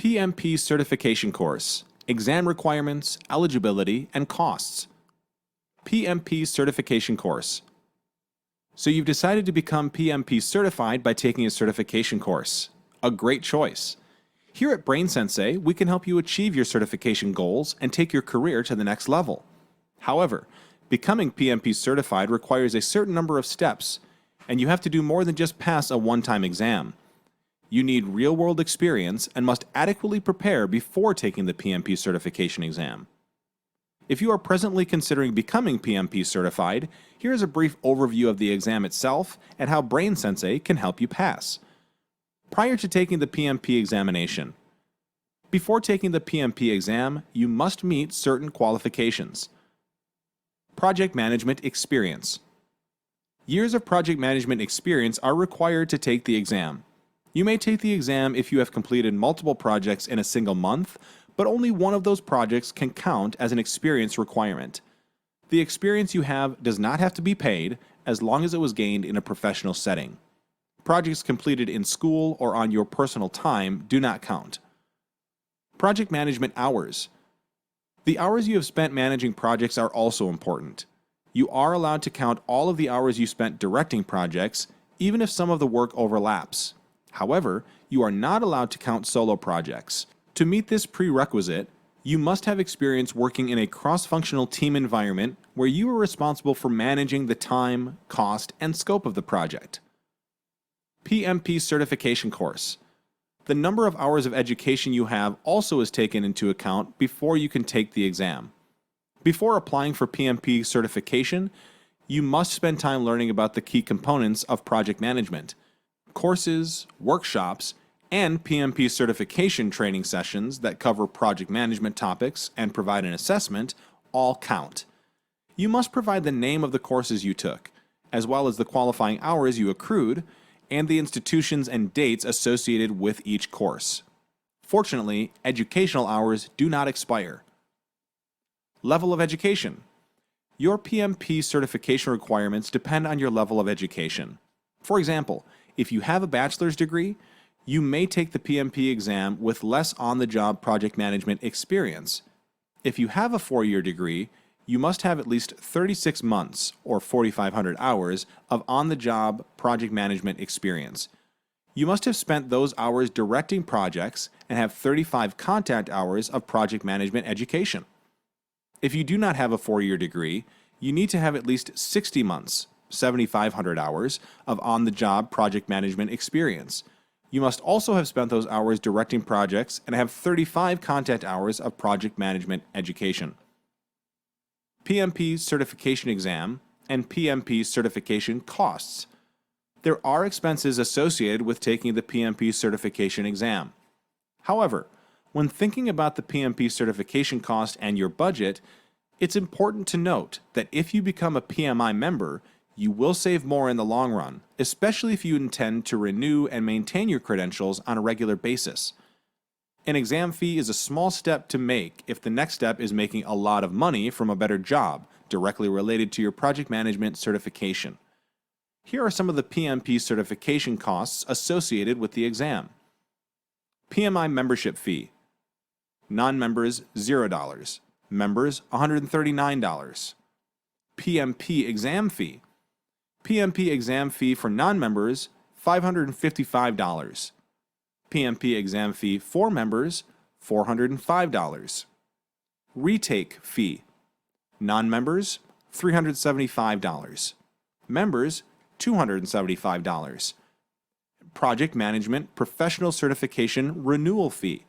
PMP Certification Course, Exam Requirements, Eligibility, and Costs. PMP Certification Course. So you've decided to become PMP certified by taking a certification course. A great choice. Here at Brain Sensei, we can help you achieve your certification goals and take your career to the next level. However, becoming PMP certified requires a certain number of steps, and you have to do more than just pass a one-time exam. You need real-world experience and must adequately prepare before taking the PMP certification exam. If you are presently considering becoming PMP certified, here is a brief overview of the exam itself and how Brain Sensei can help you pass. Prior to taking the PMP examination. Before taking the PMP exam, you must meet certain qualifications. Project management experience. Years of project management experience are required to take the exam. You may take the exam if you have completed multiple projects in a single month, but only one of those projects can count as an experience requirement. The experience you have does not have to be paid as long as it was gained in a professional setting. Projects completed in school or on your personal time do not count. Project management hours. The hours you have spent managing projects are also important. You are allowed to count all of the hours you spent directing projects, even if some of the work overlaps. However, you are not allowed to count solo projects. To meet this prerequisite, you must have experience working in a cross-functional team environment where you are responsible for managing the time, cost, and scope of the project. PMP Certification Course. The number of hours of education you have also is taken into account before you can take the exam. Before applying for PMP certification, you must spend time learning about the key components of project management. Courses, workshops, and PMP certification training sessions that cover project management topics and provide an assessment all count. You must provide the name of the courses you took, as well as the qualifying hours you accrued, and the institutions and dates associated with each course. Fortunately, educational hours do not expire. Level of education. Your PMP certification requirements depend on your level of education. For example, if you have a bachelor's degree, you may take the PMP exam with less on-the-job project management experience. If you have a 4-year degree, you must have at least 36 months, or 4,500 hours, of on-the-job project management experience. You must have spent those hours directing projects and have 35 contact hours of project management education. If you do not have a 4-year degree, you need to have at least 60 months, 7,500 hours, of on-the-job project management experience. You must also have spent those hours directing projects and have 35 contact hours of project management education. PMP Certification Exam and PMP Certification Costs. There are expenses associated with taking the PMP Certification Exam. However, when thinking about the PMP certification cost and your budget, it's important to note that if you become a PMI member, you will save more in the long run, especially if you intend to renew and maintain your credentials on a regular basis. An exam fee is a small step to make if the next step is making a lot of money from a better job directly related to your project management certification. Here are some of the PMP certification costs associated with the exam. PMI membership fee. Non-members $0. Members $139. PMP exam fee. PMP exam fee for non-members $555. PMP exam fee for members $405. Retake fee. Non-members $375. Members $275. Project management professional certification renewal fee.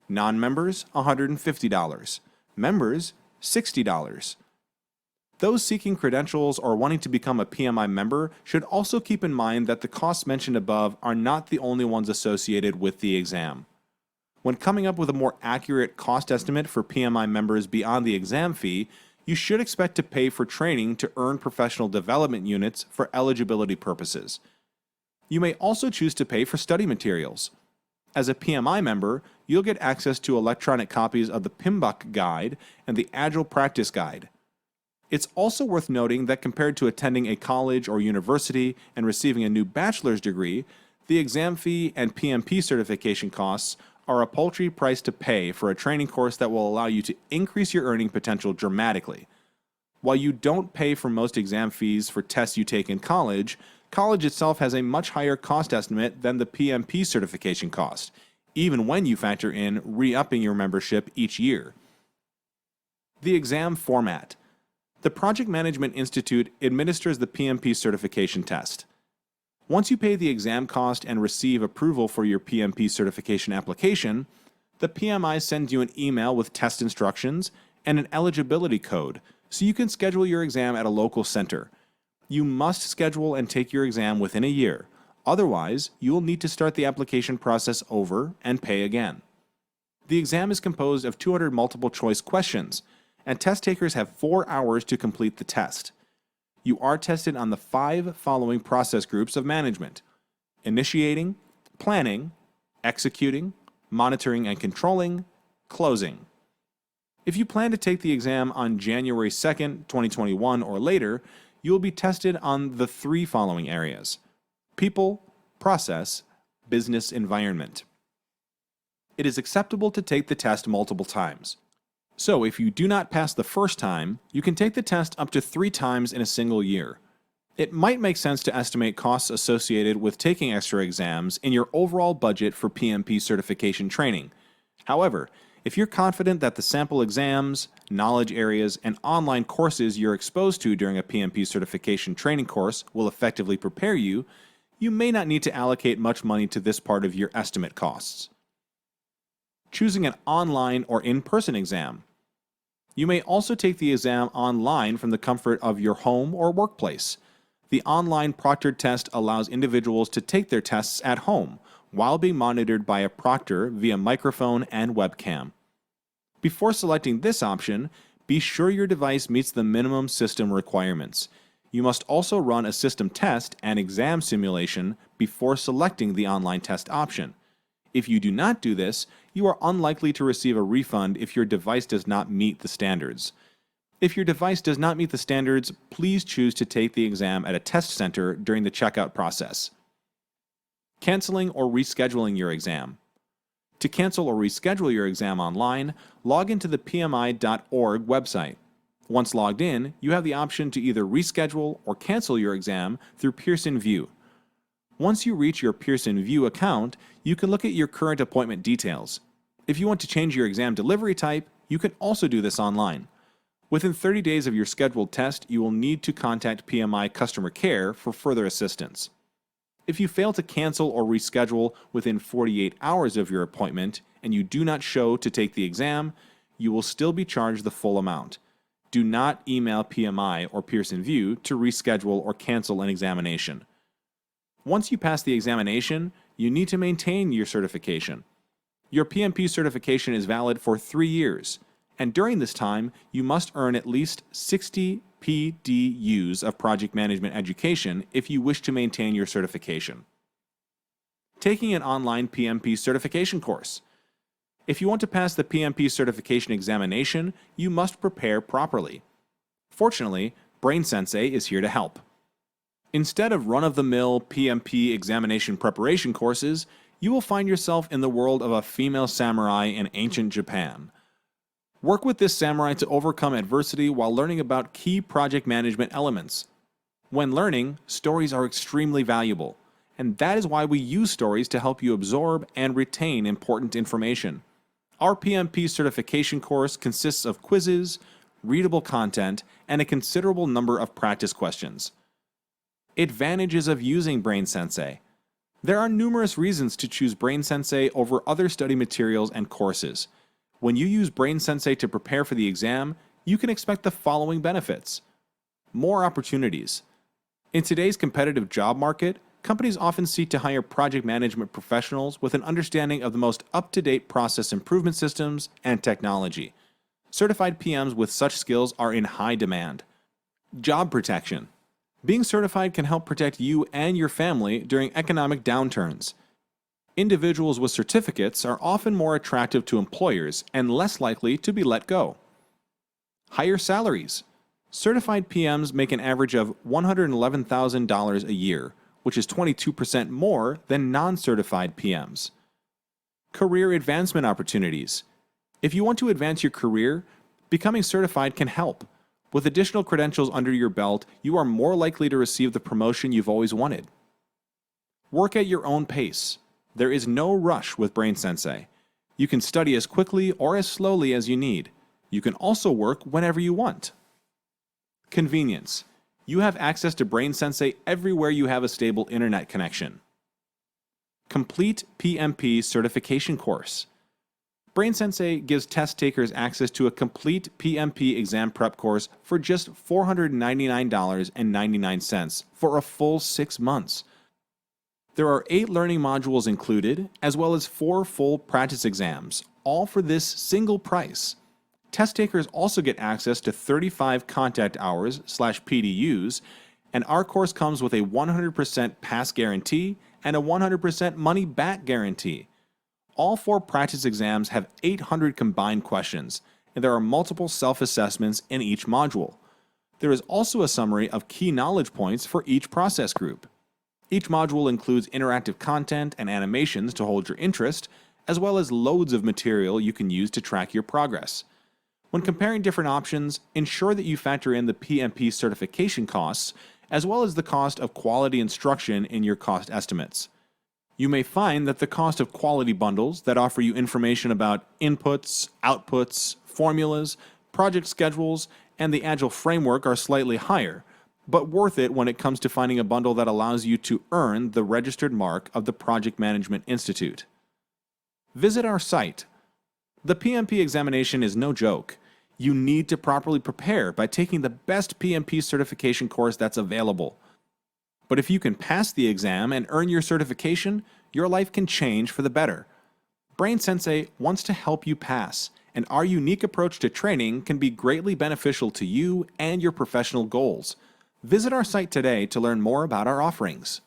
Non-members $150. Members $60. Those seeking credentials or wanting to become a PMI member should also keep in mind that the costs mentioned above are not the only ones associated with the exam. When coming up with a more accurate cost estimate for PMI members beyond the exam fee, you should expect to pay for training to earn professional development units for eligibility purposes. You may also choose to pay for study materials. As a PMI member, you'll get access to electronic copies of the PMBOK Guide and the Agile Practice Guide. It's also worth noting that compared to attending a college or university and receiving a new bachelor's degree, the exam fee and PMP certification costs are a paltry price to pay for a training course that will allow you to increase your earning potential dramatically. While you don't pay for most exam fees for tests you take in college, college itself has a much higher cost estimate than the PMP certification cost, even when you factor in re-upping your membership each year. The exam format. The Project Management Institute administers the PMP certification test. Once you pay the exam cost and receive approval for your PMP certification application, the PMI sends you an email with test instructions and an eligibility code so you can schedule your exam at a local center. You must schedule and take your exam within a year. Otherwise, you will need to start the application process over and pay again. The exam is composed of 200 multiple choice questions, and test takers have 4 hours to complete the test. You are tested on the 5 following process groups of management: initiating, planning, executing, monitoring and controlling, closing. If you plan to take the exam on January 2nd, 2021 or later, you will be tested on the 3 following areas: people, process, business environment. It is acceptable to take the test multiple times. So if you do not pass the first time, you can take the test up to 3 times in a single year. It might make sense to estimate costs associated with taking extra exams in your overall budget for PMP certification training. However, if you're confident that the sample exams, knowledge areas, and online courses you're exposed to during a PMP certification training course will effectively prepare you, you may not need to allocate much money to this part of your estimate costs. Choosing an online or in-person exam. You may also take the exam online from the comfort of your home or workplace. The online proctored test allows individuals to take their tests at home while being monitored by a proctor via microphone and webcam. Before selecting this option, be sure your device meets the minimum system requirements. You must also run a system test and exam simulation before selecting the online test option. If you do not do this, you are unlikely to receive a refund if your device does not meet the standards. If your device does not meet the standards, please choose to take the exam at a test center during the checkout process. Canceling or rescheduling your exam. To cancel or reschedule your exam online, log into the PMI.org website. Once logged in, you have the option to either reschedule or cancel your exam through Pearson VUE. Once you reach your Pearson VUE account, you can look at your current appointment details. If you want to change your exam delivery type, you can also do this online. Within 30 days of your scheduled test, you will need to contact PMI Customer Care for further assistance. If you fail to cancel or reschedule within 48 hours of your appointment and you do not show to take the exam, you will still be charged the full amount. Do not email PMI or Pearson VUE to reschedule or cancel an examination. Once you pass the examination, you need to maintain your certification. Your PMP certification is valid for 3 years, and during this time, you must earn at least 60 PDUs of project management education if you wish to maintain your certification. Taking an online PMP certification course. If you want to pass the PMP certification examination, you must prepare properly. Fortunately, BrainSensei is here to help. Instead of run-of-the-mill PMP examination preparation courses, you will find yourself in the world of a female samurai in ancient Japan. Work with this samurai to overcome adversity while learning about key project management elements. When learning, stories are extremely valuable, and that is why we use stories to help you absorb and retain important information. Our PMP certification course consists of quizzes, readable content, and a considerable number of practice questions. Advantages of using BrainSensei. There are numerous reasons to choose BrainSensei over other study materials and courses. When you use BrainSensei to prepare for the exam, you can expect the following benefits. More opportunities. In today's competitive job market, companies often seek to hire project management professionals with an understanding of the most up-to-date process improvement systems and technology. Certified PMs with such skills are in high demand. Job protection. Being certified can help protect you and your family during economic downturns. Individuals with certificates are often more attractive to employers and less likely to be let go. Higher salaries. Certified PMs make an average of $111,000 a year, which is 22% more than non-certified PMs. Career advancement opportunities. If you want to advance your career, becoming certified can help. With additional credentials under your belt, you are more likely to receive the promotion you've always wanted. Work at your own pace. There is no rush with BrainSensei. You can study as quickly or as slowly as you need. You can also work whenever you want. Convenience. You have access to BrainSensei everywhere you have a stable internet connection. Complete PMP Certification Course. BrainSensei gives test takers access to a complete PMP exam prep course for just $499.99 for a full 6 months. There are 8 learning modules included, as well as 4 full practice exams, all for this single price. Test takers also get access to 35 contact hours/PDUs, and our course comes with a 100% pass guarantee and a 100% money back guarantee. All 4 practice exams have 800 combined questions, and there are multiple self-assessments in each module. There is also a summary of key knowledge points for each process group. Each module includes interactive content and animations to hold your interest, as well as loads of material you can use to track your progress. When comparing different options, ensure that you factor in the PMP certification costs, as well as the cost of quality instruction in your cost estimates. You may find that the cost of quality bundles that offer you information about inputs, outputs, formulas, project schedules, and the Agile framework are slightly higher, but worth it when it comes to finding a bundle that allows you to earn the registered mark of the Project Management Institute. Visit our site. The PMP examination is no joke. You need to properly prepare by taking the best PMP certification course that's available. But if you can pass the exam and earn your certification, your life can change for the better. BrainSensei wants to help you pass, and our unique approach to training can be greatly beneficial to you and your professional goals. Visit our site today to learn more about our offerings.